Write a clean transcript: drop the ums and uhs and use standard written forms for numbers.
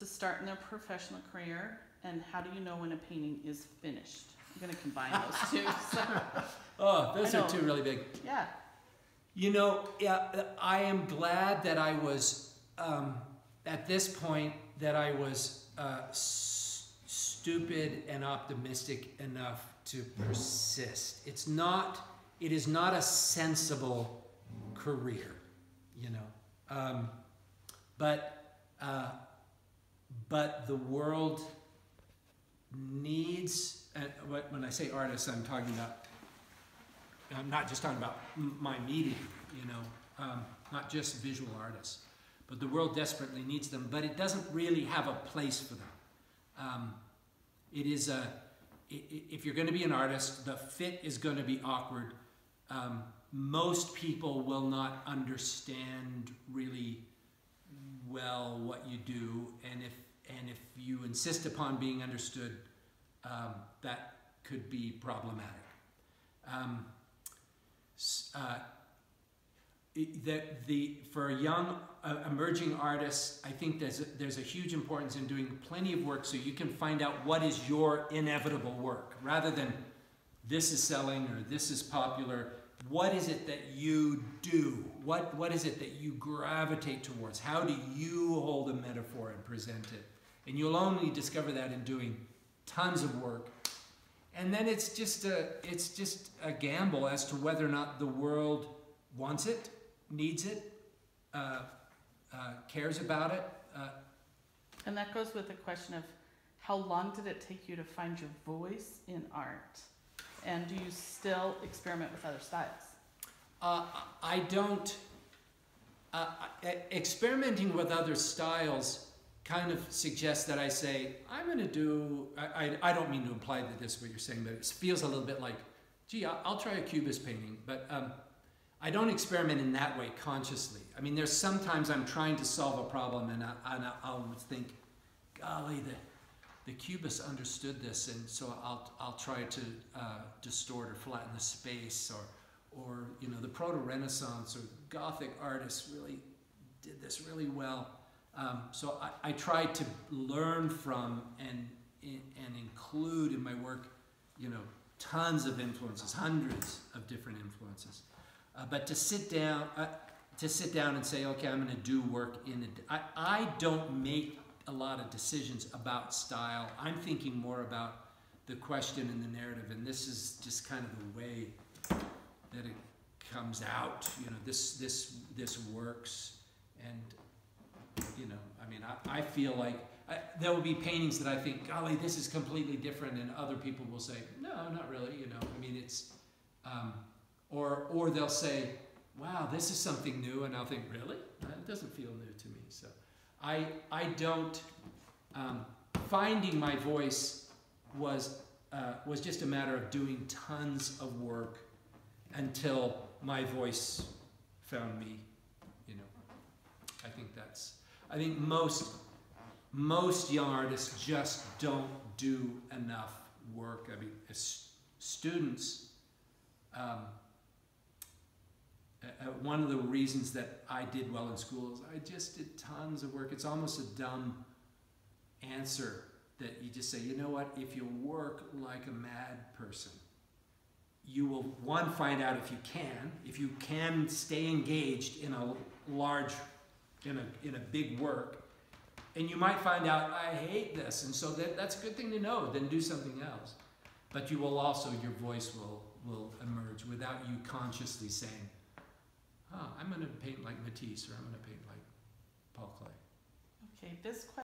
to start in their professional career, and how do you know when a painting is finished? I'm going to combine those two. So. Oh, those are two really big. Yeah. You know, I am glad that I was, at this point, that I was stupid and optimistic enough to persist. It is not a sensible career, you know. But the world needs, when I say artists, I'm talking about, I'm not just talking about my medium, you know, not just visual artists, but the world desperately needs them, but it doesn't really have a place for them. If you're going to be an artist, the fit is going to be awkward. Most people will not understand really well what you do, and if you insist upon being understood, that could be problematic. For young emerging artists, I think there's a huge importance in doing plenty of work so you can find out what is your inevitable work, rather than this is selling or this is popular. What is it that you do? What is it that you gravitate towards? How do you hold a metaphor and present it? And you'll only discover that in doing tons of work. And then it's just a gamble as to whether or not the world wants it, needs it, cares about it. And that goes with the question of how long did it take you to find your voice in art? And do you still experiment with other styles? I don't. Experimenting with other styles kind of suggests that I say, I'm going to do, I don't mean to imply that this is what you're saying, but it feels a little bit like, gee, I'll try a cubist painting, but I don't experiment in that way consciously. I mean, there's sometimes I'm trying to solve a problem and I'll think, golly, the cubists understood this, and so I'll try to distort or flatten the space, or you know, the Proto-Renaissance or Gothic artists really did this really well. So I try to learn from and include in my work, you know, tons of influences, hundreds of different influences. But to sit down and say, okay, I'm going to do work in it. I don't make a lot of decisions about style. I'm thinking more about the question and the narrative, and this is just kind of the way that it comes out. You know, this works, and you know, I mean, I feel like there will be paintings that I think, golly, this is completely different, and other people will say, no, not really. You know, I mean, it's or they'll say, wow, this is something new, and I'll think, really? It doesn't feel new to me. So I don't, finding my voice was just a matter of doing tons of work until my voice found me, you know. I think most young artists just don't do enough work. I mean, as students, one of the reasons that I did well in school is I just did tons of work. It's almost a dumb answer that you just say, you know what, if you work like a mad person, you will, one, find out if you can stay engaged in a large, in a big work, and you might find out, I hate this, and so that's a good thing to know, then do something else. But you will also, your voice will emerge without you consciously saying, oh, I'm going to paint like Matisse, or I'm going to paint like Paul Klee. Okay, this question